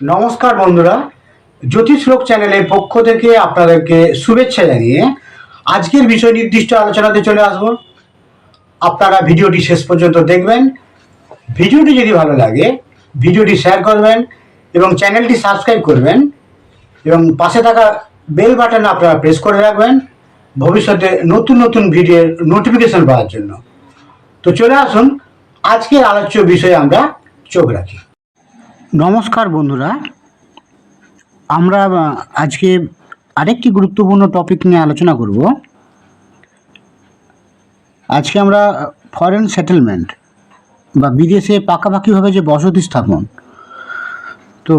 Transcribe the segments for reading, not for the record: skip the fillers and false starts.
নমস্কার বন্ধুরা, জ্যোতিষলোক চ্যানেলের পক্ষ থেকে আপনাদেরকে শুভেচ্ছা জানিয়ে আজকের বিষয় নির্দিষ্ট আলোচনাতে চলে আসব। আপনারা ভিডিওটি শেষ পর্যন্ত দেখবেন। ভিডিওটি যদি ভালো লাগে ভিডিওটি শেয়ার করবেন এবং চ্যানেলটি সাবস্ক্রাইব করবেন এবং পাশে থাকা বেল বাটন আপনারা প্রেস করে রাখবেন ভবিষ্যতে নতুন নতুন ভিডিওর নোটিফিকেশন পাওয়ার জন্য। তো চলে আসুন, আজকের আলোচ্য বিষয়ে আমরা চোখ রাখি। নমস্কার বন্ধুরা, আমরা আজকে আরেকটি গুরুত্বপূর্ণ টপিক নিয়ে আলোচনা করব। আজকে আমরা ফরেন সেটেলমেন্ট বা বিদেশে পাকাপাকিভাবে যে বসতি স্থাপন, তো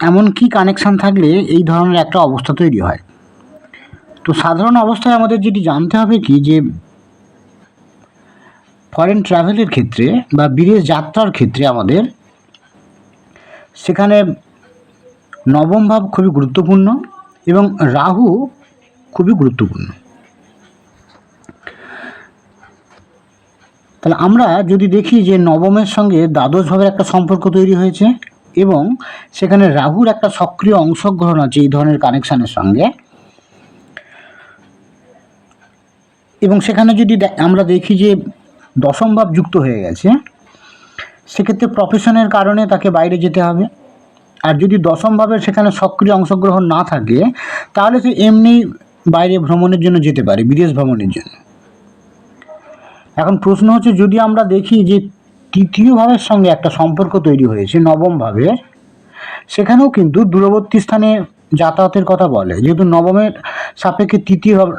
এমন কি কানেকশান থাকলে এই ধরনের একটা অবস্থা তৈরি হয়। তো সাধারণ অবস্থায় আমাদের যেটি জানতে হবে কি, যে ফরেন ট্রাভেলের ক্ষেত্রে বা বিদেশ যাত্রার ক্ষেত্রে আমাদের সেখানে নবম ভাব খুবই গুরুত্বপূর্ণ এবং রাহু খুবই গুরুত্বপূর্ণ। তাহলে আমরা যদি দেখি যে নবমের সঙ্গে দ্বাদশ ভাবের একটা সম্পর্ক তৈরি হয়েছে এবং সেখানে রাহুর একটা সক্রিয় অংশগ্রহণ আছে এই ধরনের কানেকশানের সঙ্গে, এবং সেখানে যদি আমরা দেখি যে দশম ভাব যুক্ত হয়ে গেছে, সেক্ষেত্রে প্রফেশনের কারণে তাকে বাইরে যেতে হবে। আর যদি দশম ভাবের সেখানে সক্রিয় অংশগ্রহণ না থাকে, তাহলে সে এমনি বাইরে ভ্রমণের জন্য যেতে পারে, বিদেশ ভ্রমণের জন্য। এখন প্রশ্ন হচ্ছে, যদি আমরা দেখি যে তৃতীয় ভাবের সঙ্গে একটা সম্পর্ক তৈরি হয়েছে নবম ভাবের, সেখানেও কিন্তু দূরবর্তী স্থানে যাতায়াতের কথা বলে, যেহেতু নবমের সাপেক্ষে তৃতীয় ভাব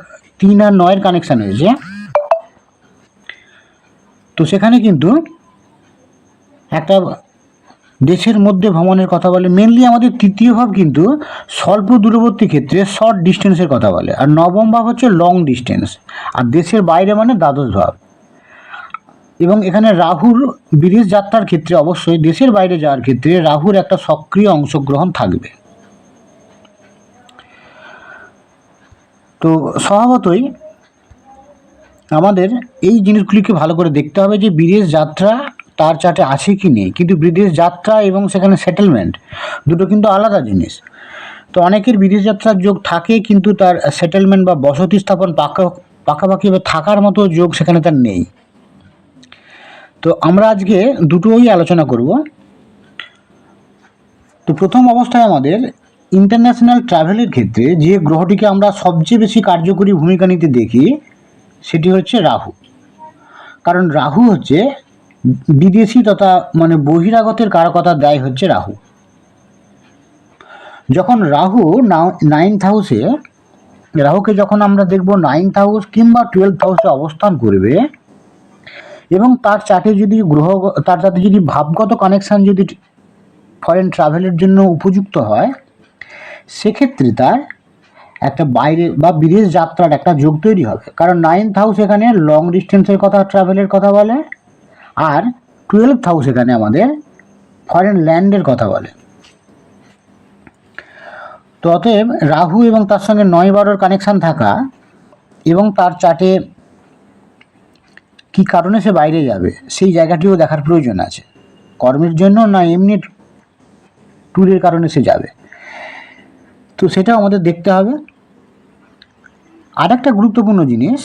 3 আর 9 কানেকশান হয়েছে। তো সেখানে কিন্তু একটা দেশের মধ্যে ভ্রমণের কথা বলে। মেনলি আমাদের তৃতীয় ভাব কিন্তু স্বল্প দূরবর্তী ক্ষেত্রে শর্ট ডিস্টেন্সের কথা বলে, আর নবম ভাব হচ্ছে লং ডিস্টেন্স, আর দেশের বাইরে মানে দ্বাদশ ভাব। এবং এখানে রাহুর বিদেশ যাত্রার ক্ষেত্রে, অবশ্যই দেশের বাইরে যাওয়ার ক্ষেত্রে রাহুর একটা সক্রিয় অংশগ্রহণ থাকবে। তো স্বভাবতই আমাদের এই জিনিসগুলিকে ভালো করে দেখতে হবে যে বিদেশ যাত্রা তার চার্টে আছে কি নেই। কিন্তু বিদেশ যাত্রা এবং সেখানে সেটেলমেন্ট দুটো কিন্তু আলাদা জিনিস। তো অনেকের বিদেশ যাত্রার যোগ থাকে, কিন্তু তার সেটেলমেন্ট বা বসতি স্থাপন পাকাপাকিভাবে থাকার মতো যোগ সেখানে তার নেই। তো আমরা আজকে দুটোই আলোচনা করব। তো প্রথম অবস্থায় আমাদের ইন্টারন্যাশনাল ট্রাভেলের ক্ষেত্রে যে গ্রহটিকে আমরা সবচেয়ে বেশি কার্যকরী ভূমিকা নিতে দেখি, সেটি হচ্ছে রাহু। কারণ রাহু হচ্ছে বিদেশি তথা মানে বহিরাগতের কারকতা দেয় হচ্ছে রাহু। যখন রাহু 9th হাউসে, রাহুকে যখন আমরা দেখব 9th হাউস কিংবা 12th হাউসে অবস্থান করবে, এবং তার চার্টে যদি তার চার্টে যদি ভাবগত কানেকশান যদি ফরেন ট্রাভেলের জন্য উপযুক্ত হয়, সেক্ষেত্রে তার একটা বাইরে বা বিদেশ যাত্রার একটা যোগ তৈরি হবে। কারণ 9th হাউস এখানে লং ডিস্টেন্সের কথা, ট্রাভেলের কথা বলে, আর 12th হাউস এখানে আমাদের ফরেন ল্যান্ডের কথা বলে। তো অতএব রাহু এবং তার সঙ্গে 9-12 কানেকশান থাকা এবং তার চার্টে কী কারণে সে বাইরে যাবে সেই জায়গাটিও দেখার প্রয়োজন আছে। কর্মের জন্য না এমনি ট্যুরের কারণে সে যাবে, তো সেটাও আমাদের দেখতে হবে। আর একটা গুরুত্বপূর্ণ জিনিস,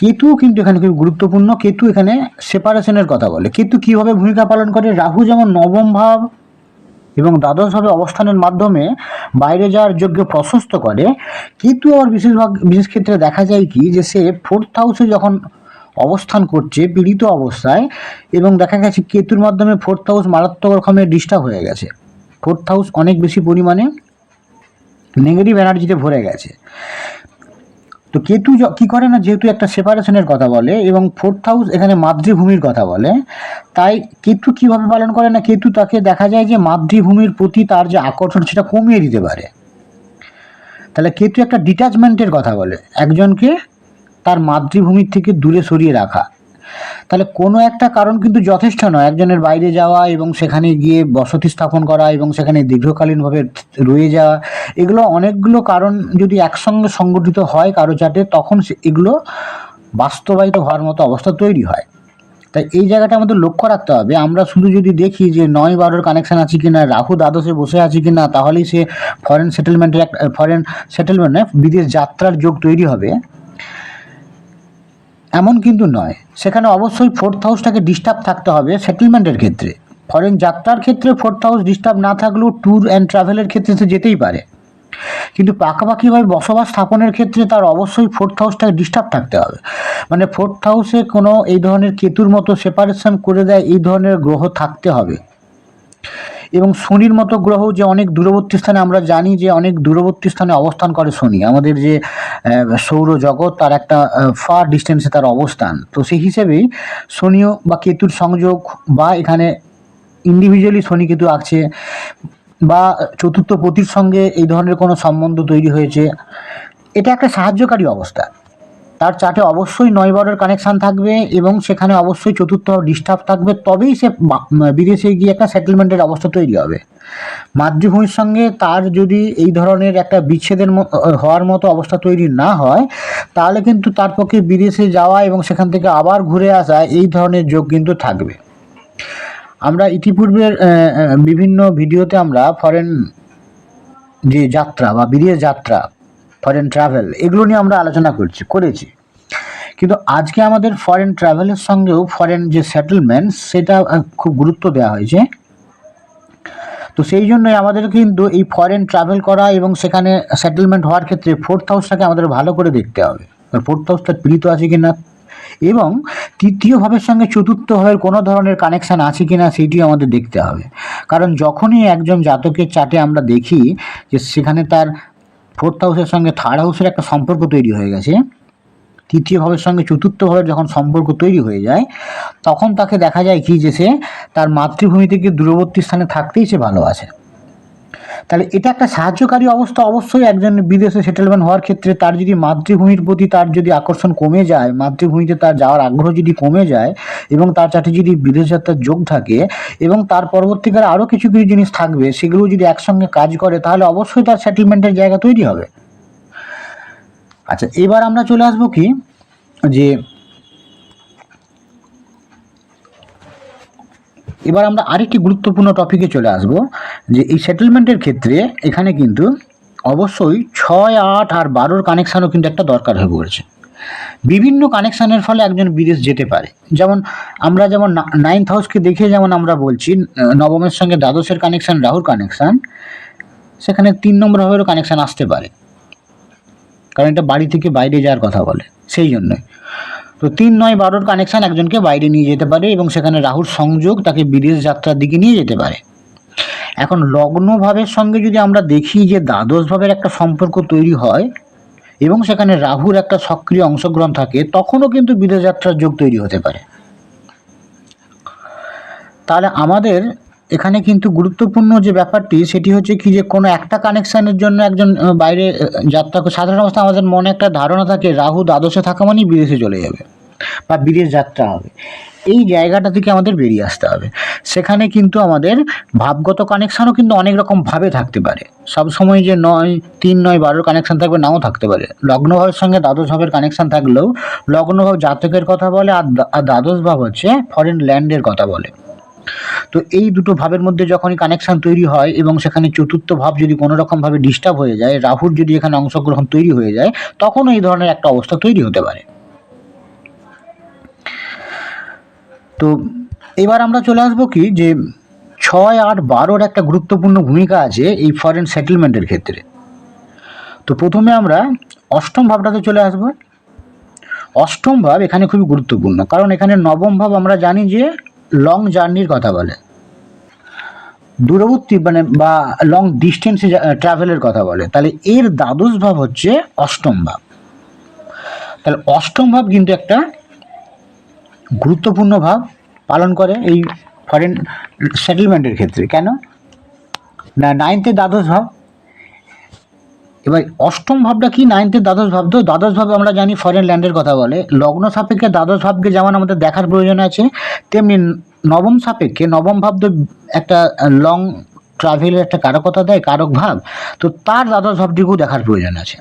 কেতু কিন্তু এখানে খুব গুরুত্বপূর্ণ। কেতু এখানে সেপারেশনের কথা বলে। কেতু কীভাবে ভূমিকা পালন করে? রাহু যেমন নবম ভাব এবং দ্বাদশ ভাবে অবস্থানের মাধ্যমে বাইরে যাওয়ার যোগ্য প্রশস্ত করে, কেতু আর বিশেষ ক্ষেত্রে দেখা যায় কি, যে সে 4th হাউসে যখন অবস্থান করছে পীড়িত অবস্থায়, এবং দেখা গেছে কেতুর মাধ্যমে 4th হাউস মারাত্মক রকমের ডিস্টার্ব হয়ে গেছে। 4th হাউস অনেক বেশি পরিমাণে নেগেটিভ এনার্জিতে ভরে গেছে। তো কেতু কী করে না, যেহেতু একটা সেপারেশনের কথা বলে এবং 4th হাউস এখানে মাতৃভূমির কথা বলে, তাই কেতু কীভাবে পালন করে না, কেতু তাকে দেখা যায় যে মাতৃভূমির প্রতি তার যে আকর্ষণ সেটা কমিয়ে দিতে পারে। তাহলে কেতু একটা ডিট্যাচমেন্টের কথা বলে, একজনকে তার মাতৃভূমির থেকে দূরে সরিয়ে রাখা। তাহলে কোনো একটা কারণ কিন্তু যথেষ্ট নয় একজনের বাইরে যাওয়া এবং সেখানে গিয়ে বসতি স্থাপন করা এবং সেখানে দীর্ঘকালীনভাবে রয়ে যাওয়া। এগুলো অনেকগুলো কারণ যদি একসঙ্গে সংগঠিত হয় কারো চার্টে, তখন এগুলো বাস্তবায়িত হওয়ার মতো অবস্থা তৈরি হয়। তাই এই জায়গাটা আমাদের লক্ষ্য রাখতে হবে। আমরা শুধু যদি দেখি যে 9-12 কানেকশান আছে কি না, রাহু দ্বাদশে বসে আছে কি না, তাহলেই সে ফরেন সেটেলমেন্ট নয়, বিদেশ যাত্রার যোগ তৈরি হবে, এমন কিন্তু নয়। সেখানে অবশ্যই 4th হাউসটাকে ডিস্টার্ব থাকতে হবে সেটেলমেন্টের ক্ষেত্রে। ফরেন যাত্রার ক্ষেত্রে 4th হাউস ডিস্টার্ব না থাকলেও ট্যুর অ্যান্ড ট্রাভেলের ক্ষেত্রে সে যেতেই পারে, কিন্তু পাকাপাকিভাবে বসবাস স্থাপনের ক্ষেত্রে তার অবশ্যই 4th হাউসটাকে ডিস্টার্ব থাকতে হবে। মানে 4th হাউসে কোনো এই ধরনের কেতুর মতো সেপারেশন করে দেয় এই ধরনের গ্রহ থাকতে হবে। এবং শনির মতো গ্রহ যে অনেক দূরবর্তী স্থানে, আমরা জানি যে অনেক দূরবর্তী স্থানে অবস্থান করে শনি, আমাদের যে সৌরজগৎ তার একটা ফার ডিস্টেন্সে তার অবস্থান। তো সেই হিসেবেই শনিও বা কেতুর সংযোগ, বা এখানে ইন্ডিভিজুয়ালি শনি কেতু আছে, বা চতুর্থ পতির সঙ্গে এই ধরনের কোনো সম্বন্ধ তৈরি হয়েছে, এটা একটা সাহায্যকারী অবস্থা। তার চার্টে অবশ্যই 9-12 কানেকশান থাকবে এবং সেখানে অবশ্যই চতুর্থ ডিস্টার্ব থাকবে, তবেই সে বিদেশে গিয়ে একটা সেটেলমেন্টের অবস্থা তৈরি হবে। মাতৃভূমির সঙ্গে তার যদি এই ধরনের একটা বিচ্ছেদের হওয়ার মতো অবস্থা তৈরি না হয়, তাহলে কিন্তু তার পক্ষে বিদেশে যাওয়া এবং সেখান থেকে আবার ঘুরে আসা এই ধরনের যোগ কিন্তু থাকবে। আমরা ইতিপূর্বের বিভিন্ন ভিডিওতে আমরা ফরেন যে যাত্রা বা বিদেশ যাত্রা, ফরেন ট্রাভেল, এগুলো নিয়ে আমরা আলোচনা করেছি। কিন্তু আজকে আমাদের ফরেন ট্রাভেলের সঙ্গেও ফরেন যে সেটেলমেন্ট, সেটা খুব গুরুত্ব দেওয়া হয়েছে। তো সেই জন্যই আমাদের কিন্তু এই ফরেন ট্রাভেল করা এবং সেখানে সেটেলমেন্ট হওয়ার ক্ষেত্রে 4th হাউসটাকে আমাদের ভালো করে দেখতে হবে, 4th হাউসটা পীড়িত আছে কি না, এবং 3য় ভাবের সঙ্গে 4th ভাবের কোনো ধরনের কানেকশান আছে কি না সেইটিও আমাদের দেখতে হবে। কারণ যখনই একজন জাতকের চার্টে আমরা দেখি যে সেখানে তার 4th হাউসের সঙ্গে 3rd হাউসের একটা সম্পর্ক তৈরি হয়ে গেছে, 3য় ভাবের সঙ্গে 4th ভাবের যখন সম্পর্ক তৈরি হয়ে যায়, তখন তাকে দেখা যায় কি যে সে তার মাতৃভূমি থেকে দূরবর্তী স্থানে থাকতেই সে ভালোবাসে। তাহলে এটা একটা সাহায্যকারী অবস্থা। অবশ্যই একজন বিদেশে সেটেলমেন্ট হওয়ার ক্ষেত্রে তার যদি মাতৃভূমির প্রতি তার যদি আকর্ষণ কমে যায়, মাতৃভূমিতে তার যাওয়ার আগ্রহ যদি কমে যায়, এবং তার চার্টে যদি বিদেশ যাত্রার যোগ থাকে, এবং তার পরবর্তীকালে আরও কিছু কিছু জিনিস থাকবে, সেগুলো যদি একসঙ্গে কাজ করে, তাহলে অবশ্যই তার সেটেলমেন্টের জায়গা তৈরি হবে। আচ্ছা, এবার আমরা চলে আসবো কি যে এবার আমরা আরেকটি গুরুত্বপূর্ণ টপিকে চলে আসব, যে এই সেটেলমেন্টের ক্ষেত্রে এখানে কিন্তু অবশ্যই 6, 8 আর 12 কানেকশানও কিন্তু একটা দরকার হয়ে পড়েছে। বিভিন্ন কানেকশানের ফলে একজন বিদেশ যেতে পারে। যেমন আমরা 9th হাউসকে দেখে যেমন আমরা বলছি, নবমের সঙ্গে দ্বাদশের কানেকশান, রাহুর কানেকশান, সেখানে 3 নম্বর ভাবেরও কানেকশান আসতে পারে, কারণ এটা বাড়ি থেকে বাইরে যাওয়ার কথা বলে, সেই জন্যই। তো 3, 9, 12 কানেকশান একজনকে বাইরে নিয়ে যেতে পারে, এবং সেখানে রাহুর সংযোগ তাকে বিদেশ যাত্রার দিকে নিয়ে যেতে পারে। এখন লগ্ন ভাবের সঙ্গে যদি আমরা দেখি যে দ্বাদশ ভাবের একটা সম্পর্ক তৈরি হয় এবং সেখানে রাহুর একটা সক্রিয় অংশগ্রহণ থাকে, তখনও কিন্তু বিদেশ যাত্রার যোগ তৈরি হতে পারে। তাহলে আমাদের এখানে কিন্তু গুরুত্বপূর্ণ যে ব্যাপারটি, সেটি হচ্ছে কি যে কোনো একটা কানেকশানের জন্য একজন বাইরে যাত্রা, সাধারণ অবস্থায় আমাদের মনে একটা ধারণা থাকে রাহু দ্বাদশে থাকা মানেই বিদেশে চলে যাবে বা বিদেশ যাত্রা হবে। এই জায়গাটা থেকে আমাদের বেরিয়ে আসতে হবে। সেখানে কিন্তু আমাদের ভাবগত কানেকশানও কিন্তু অনেক রকম ভাবে থাকতে পারে। সবসময় যে 3, 9, 12 কানেকশান থাকবে, নাও থাকতে পারে। লগ্নভাবের সঙ্গে দ্বাদশ ভাবের কানেকশান থাকলেও লগ্নভাব জাতকের কথা বলে, আর দ্বাদশ ভাব হচ্ছে ফরেন ল্যান্ডের কথা বলে। তো এই দুটো ভাবের মধ্যে যখনই কানেকশান তৈরি হয় এবং সেখানে চতুর্থ ভাব যদি কোনো রকমভাবে ডিস্টার্ব হয়ে যায়, রাহুর যদি এখানে অংশগ্রহণ তৈরি হয়ে যায়, তখন এই ধরনের একটা অবস্থা তৈরি হতে পারে। তো এবার আমরা চলে আসবো কি যে 6, 8, 12 একটা গুরুত্বপূর্ণ ভূমিকা আছে এই ফরেন সেটেলমেন্টের ক্ষেত্রে। তো প্রথমে আমরা অষ্টম ভাবটাতে চলে আসবো। অষ্টম ভাব এখানে খুবই গুরুত্বপূর্ণ, কারণ এখানে নবম ভাব আমরা জানি যে লং জার্নির কথা বলে, দূরবর্তী বা লং ডিস্টেন্সে ট্রাভেলের কথা বলে। তাহলে এর দ্বাদশ ভাব হচ্ছে অষ্টম ভাব। তাহলে অষ্টম ভাব কিন্তু একটা গুরুত্বপূর্ণ ভাব পালন করে এই ফরেন সেটেলমেন্টের ক্ষেত্রে। কেন না, 9th দ্বাদশ ভাব। এবার অষ্টম ভাবটা কি, 9th দ্বাদশ ভাব। তো দ্বাদশ ভাব আমরা জানি ফরেন ল্যান্ডের কথা বলে। লগ্ন সাপেক্ষে দ্বাদশ ভাবকে যেমন আমাদের দেখার প্রয়োজন আছে, তেমনি নবম সাপেক্ষে নবম ভাব তো একটা লং ট্রাভেলের একটা কারকতা দেয়, কারক ভাব। তো তার দ্বাদশ ভাবটিকেও দেখার প্রয়োজন আছে,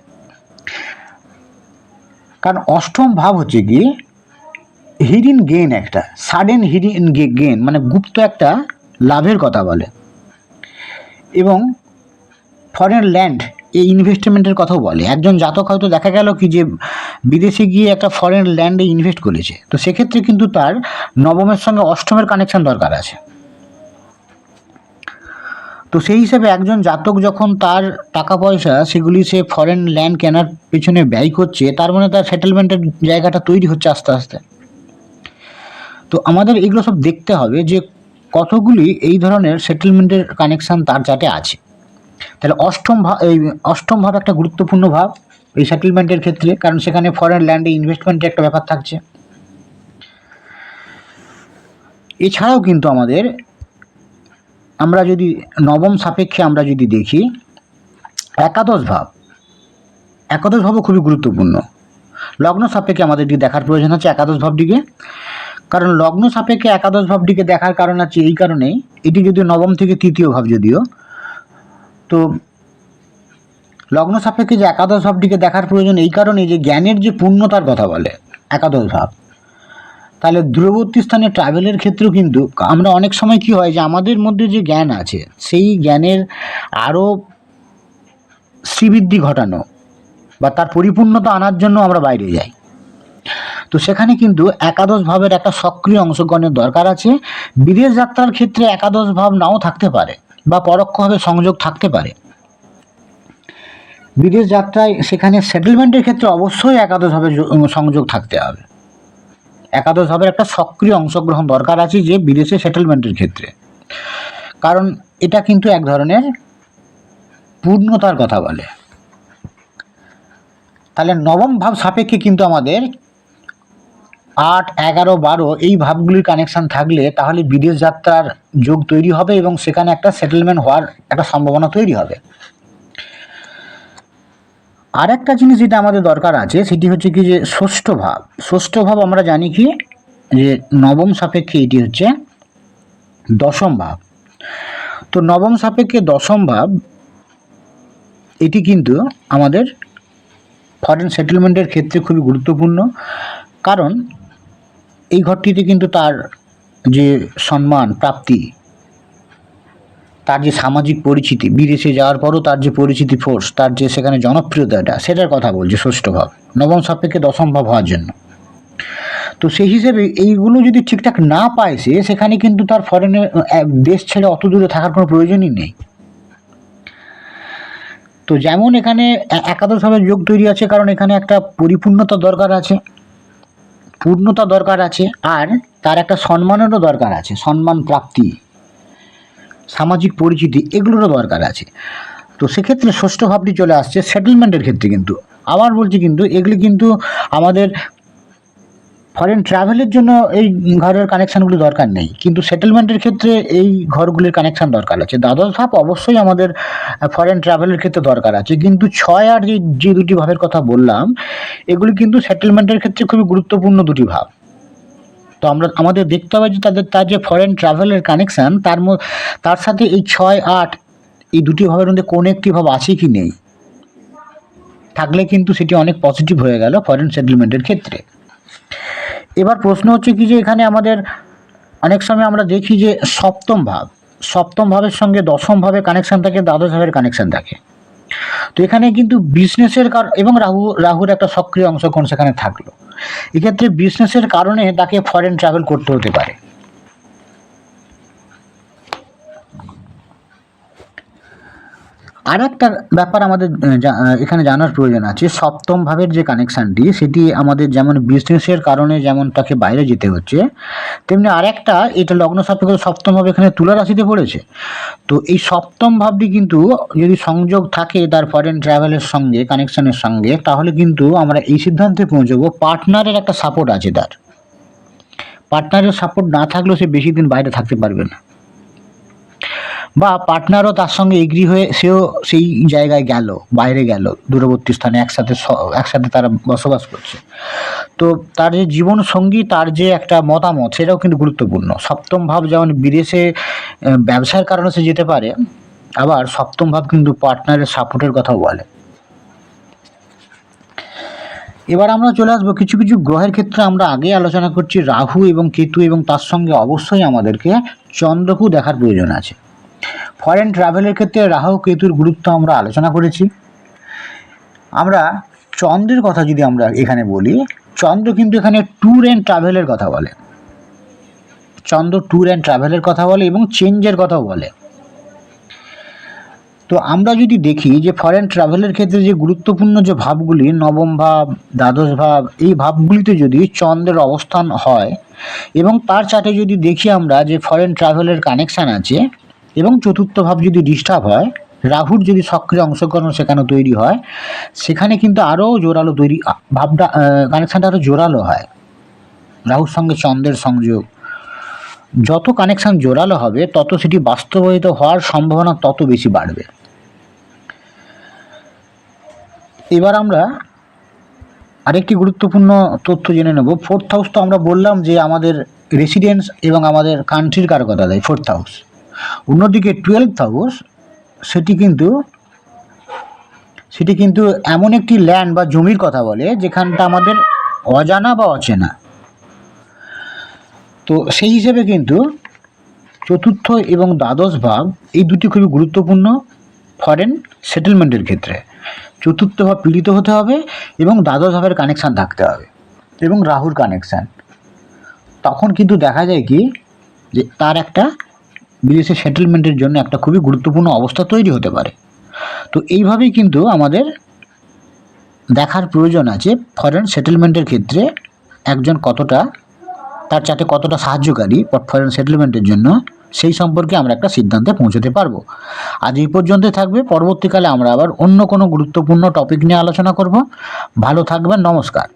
কারণ অষ্টম ভাব হচ্ছে কি হিডেন গেইন, একটা সাডেন হিডেন গেইন মানে গুপ্ত একটা লাভের কথা বলে, এবং ফরেন ল্যান্ড এই ইনভেস্টমেন্টের কথাও বলে। একজন জাতক হয়তো দেখা গেল কি যে বিদেশে গিয়ে একটা ফরেন ল্যান্ডে ইনভেস্ট করেছে, তো সেক্ষেত্রে কিন্তু তার নবমের সঙ্গে অষ্টমের কানেকশন দরকার আছে। তো সেই হিসাবে একজন জাতক যখন তার টাকা পয়সা সেগুলি সে ফরেন ল্যান্ড কেনার পেছনে ব্যয় করছে, তার মানে তার সেটেলমেন্টের জায়গাটা তৈরি হচ্ছে আস্তে আস্তে। তো আমাদের এগুলো সব দেখতে হবে যে কতগুলি এই ধরনের সেটেলমেন্টের কানেকশান তার চার্টে আছে। তাহলে অষ্টম ভাব একটা গুরুত্বপূর্ণ ভাব এই সেটেলমেন্টের ক্ষেত্রে, কারণ সেখানে ফরেন ল্যান্ডে ইনভেস্টমেন্টের একটা ব্যাপার থাকছে। এছাড়াও কিন্তু আমরা যদি নবম সাপেক্ষে আমরা যদি দেখি, একাদশ ভাবও খুবই গুরুত্বপূর্ণ। লগ্ন সাপেক্ষে আমাদের দেখার প্রয়োজন আছে একাদশ ভাবটিকে, কারণ লগ্ন সাপেক্ষে একাদশ ভাবটিকে দেখার কারণ আছে এই কারণেই, এটি যদিও নবম থেকে তৃতীয় ভাব যদিও, তো লগ্ন সাপেক্ষে যে একাদশ ভাবটিকে দেখার প্রয়োজন এই কারণেই যে জ্ঞানের যে পূর্ণতার কথা বলে একাদশ ভাব। তাহলে দূরবর্তী স্থানে ট্রাভেলের ক্ষেত্রেও কিন্তু আমরা অনেক সময় কি হয় যে আমাদের মধ্যে যে জ্ঞান আছে সেই জ্ঞানের আরও শ্রীবৃদ্ধি ঘটানো বা তার পরিপূর্ণতা আনার জন্য আমরা বাইরে যাই। তো সেখানে কিন্তু একাদশ ভাবের একটা সক্রিয় অংশগ্রহণের দরকার আছে। বিদেশ যাত্রার ক্ষেত্রে একাদশ ভাব নাও থাকতে পারে বা পরোক্ষভাবে সংযোগ থাকতে পারে। বিদেশ যাত্রায় সেখানে সেটেলমেন্টের ক্ষেত্রে অবশ্যই একাদশ ভাবের সংযোগ থাকতে হবে। একাদশ ভাবের একটা সক্রিয় অংশগ্রহণ দরকার আছে যে বিদেশে সেটেলমেন্টের ক্ষেত্রে, কারণ এটা কিন্তু এক ধরনের পূর্ণতার কথা বলে। তাহলে নবম ভাব সাপেক্ষে কিন্তু আমাদের 8, 11, 12 এই ভাবগুলির কানেকশান থাকলে তাহলে বিদেশ যাত্রার যোগ তৈরি হবে এবং সেখানে একটা সেটেলমেন্ট হওয়ার একটা সম্ভাবনা তৈরি হবে। আর একটা জিনিস যেটা আমাদের দরকার আছে সেটি হচ্ছে কি যে ষষ্ঠ ভাব আমরা জানি কি যে নবম সাপেক্ষে এটি হচ্ছে দশম ভাব। তো নবম সাপেক্ষে দশম ভাব এটি কিন্তু আমাদের ফরেন সেটেলমেন্টের ক্ষেত্রে খুবই গুরুত্বপূর্ণ, কারণ এই ঘরটিতে কিন্তু তার যে সম্মান প্রাপ্তি, তার যে সামাজিক পরিচিতি, বিদেশে যাওয়ার পরও তার যে পরিচিতি ফোর্স, তার যে সেখানে জনপ্রিয়তাটা, সেটার কথা বলছে ষষ্ঠ ভাব নবম সাপেক্ষে দশম ভাব হওয়ার জন্য। তো সেই হিসেবে এইগুলো যদি ঠিকঠাক না পায় সেখানে কিন্তু তার ফরেনের দেশ ছেড়ে অত দূরে থাকার কোনো প্রয়োজনই নেই। তো যেমন এখানে একাদশ ভাবের যোগ তৈরি আছে, কারণ এখানে একটা পরিপূর্ণতা দরকার আছে, পূর্ণতা দরকার আছে, আর তার একটা সম্মানেরও দরকার আছে, সম্মান প্রাপ্তি, সামাজিক পরিচিতি এগুলোরও দরকার আছে। তো সেক্ষেত্রে ষষ্ঠ ভাবটি চলে আসছে সেটেলমেন্টের ক্ষেত্রে। কিন্তু আবার বলছি কিন্তু এগুলি কিন্তু আমাদের ফরেন ট্রাভেলের জন্য এই ঘরের কানেকশানগুলি দরকার নেই, কিন্তু সেটেলমেন্টের ক্ষেত্রে এই ঘরগুলির কানেকশান দরকার আছে। দ্বাদশ ভাব অবশ্যই আমাদের ফরেন ট্রাভেলের ক্ষেত্রে দরকার আছে, কিন্তু 6 আর যে দুটি ভাবের কথা বললাম এগুলি কিন্তু সেটেলমেন্টের ক্ষেত্রে খুবই গুরুত্বপূর্ণ দুটি ভাব। তো আমাদের দেখতে হবে যে তার যে ফরেন ট্রাভেলের কানেকশান তার সাথে এই 6, 8 এই দুটি ভাবের মধ্যে কোনো একটি ভাব আছে কি নেই, থাকলে কিন্তু সেটি অনেক পজিটিভ হয়ে গেল ফরেন সেটেলমেন্টের ক্ষেত্রে। এবার প্রশ্ন হচ্ছে কি যে এখানে আমাদের অনেক সময় আমরা দেখি যে সপ্তম ভাবের সঙ্গে দশম ভাবের কানেকশান থাকে, দ্বাদশ ভাবের কানেকশান থাকে। তো এখানে কিন্তু বিজনেসের এবং রাহুর একটা সক্রিয় অংশগ্রহণ সেখানে থাকলো। এক্ষেত্রে বিজনেসের কারণে তাকে ফরেন ট্রাভেল করতে হতে পারে। আর একটা ব্যাপার আমাদের এখানে জানার প্রয়োজন আছে, সপ্তম ভাবের যে কানেকশানটি সেটি আমাদের যেমন বিজনেসের কারণে যেমন তাকে বাইরে যেতে হচ্ছে, তেমনি আরেকটা এটা লগ্ন সাপেক্ষে সপ্তম ভাব এখানে তুলা রাশিতে পড়েছে। তো এই সপ্তম ভাবটি কিন্তু যদি সংযোগ থাকে তার ফরেন ট্রাভেলের সঙ্গে কানেকশানের সঙ্গে, তাহলে কিন্তু আমরা এই সিদ্ধান্তে পৌঁছবো পার্টনারের একটা সাপোর্ট আছে। তার পার্টনারের সাপোর্ট না থাকলেও সে বেশি দিন বাইরে থাকতে পারবে না, বা পার্টনারও তার সঙ্গে এগ্রি হয়ে সেও সেই জায়গায় গেল, বাইরে গেল, দূরবর্তী স্থানে একসাথে তারা বসবাস করছে। তো তার যে জীবন সঙ্গী, তার যে একটা মতামত সেটাও কিন্তু গুরুত্বপূর্ণ। সপ্তম ভাব যেমন বিদেশে ব্যবসার কারণে সে যেতে পারে, আবার সপ্তম ভাব কিন্তু পার্টনারের সাপোর্টের কথাও বলে। এবার আমরা চলে আসবো কিছু কিছু গ্রহের ক্ষেত্রে। আমরা আগে আলোচনা করছি রাহু এবং কেতু, এবং তার সঙ্গে অবশ্যই আমাদেরকে চন্দ্রকেও দেখার প্রয়োজন আছে। ফরেন ট্রাভেলের ক্ষেত্রে রাহু কেতুর গুরুত্ব আমরা আলোচনা করেছি। আমরা চন্দ্রের কথা যদি আমরা এখানে বলি, চন্দ্র কিন্তু এখানে ট্যুর অ্যান্ড ট্রাভেলের কথা বলে। চন্দ্র ট্যুর অ্যান্ড ট্রাভেলের কথা বলে এবং চেঞ্জের কথাও বলে। তো আমরা যদি দেখি যে ফরেন ট্রাভেলের ক্ষেত্রে যে গুরুত্বপূর্ণ যে ভাবগুলি, নবম ভাব, দ্বাদশ ভাব, এই ভাবগুলিতে যদি চন্দ্রের অবস্থান হয় এবং তার চার্টে যদি দেখি আমরা যে ফরেন ট্রাভেলের কানেকশান আছে এবং চতুর্থ ভাব যদি ডিস্টার্ব হয়, রাহুর যদি সক্রিয় অংশগ্রহণ সেখানে তৈরি হয়, সেখানে কিন্তু আরও জোরালো তৈরি ভাবটা, কানেকশানটা আরও জোরালো হয়। রাহুর সঙ্গে চন্দ্রের সংযোগ, যত কানেকশান জোরালো হবে তত সেটি বাস্তবায়িত হওয়ার সম্ভাবনা তত বেশি বাড়বে। এবার আমরা আরেকটি গুরুত্বপূর্ণ তথ্য জেনে নেব। ফোর্থ হাউস তো আমরা বললাম যে আমাদের রেসিডেন্স এবং আমাদের কান্ট্রির কারকতা দেয় ফোর্থ হাউস। অন্যদিকে 12th হাউস সেটি কিন্তু এমন একটি ল্যান্ড বা জমির কথা বলে যেখানটা আমাদের অজানা বা অচেনা। তো সেই হিসেবে কিন্তু চতুর্থ এবং দ্বাদশ ভাব এই দুটি খুবই গুরুত্বপূর্ণ ফরেন সেটেলমেন্টের ক্ষেত্রে। চতুর্থ ভাব পীড়িত হতে হবে এবং দ্বাদশ ভাবের কানেকশান থাকতে হবে এবং রাহুর কানেকশান। তখন কিন্তু দেখা যায় কি যে তার একটা বিদেশে সেটেলমেন্টের জন্য একটা খুবই গুরুত্বপূর্ণ অবস্থা তৈরি হতে পারে। তো এইভাবেই কিন্তু আমাদের দেখার প্রয়োজন আছে ফরেন সেটেলমেন্টের ক্ষেত্রে একজন কতটা, তার চার্টে কতটা সাহায্যকারী ফরেন সেটেলমেন্টের জন্য, সেই সম্পর্কে আমরা একটা সিদ্ধান্তে পৌঁছতে পারবো। আজ এই পর্যন্তই থাকবে। পরবর্তীকালে আমরা আবার অন্য কোনো গুরুত্বপূর্ণ টপিক নিয়ে আলোচনা করব। ভালো থাকবেন, নমস্কার।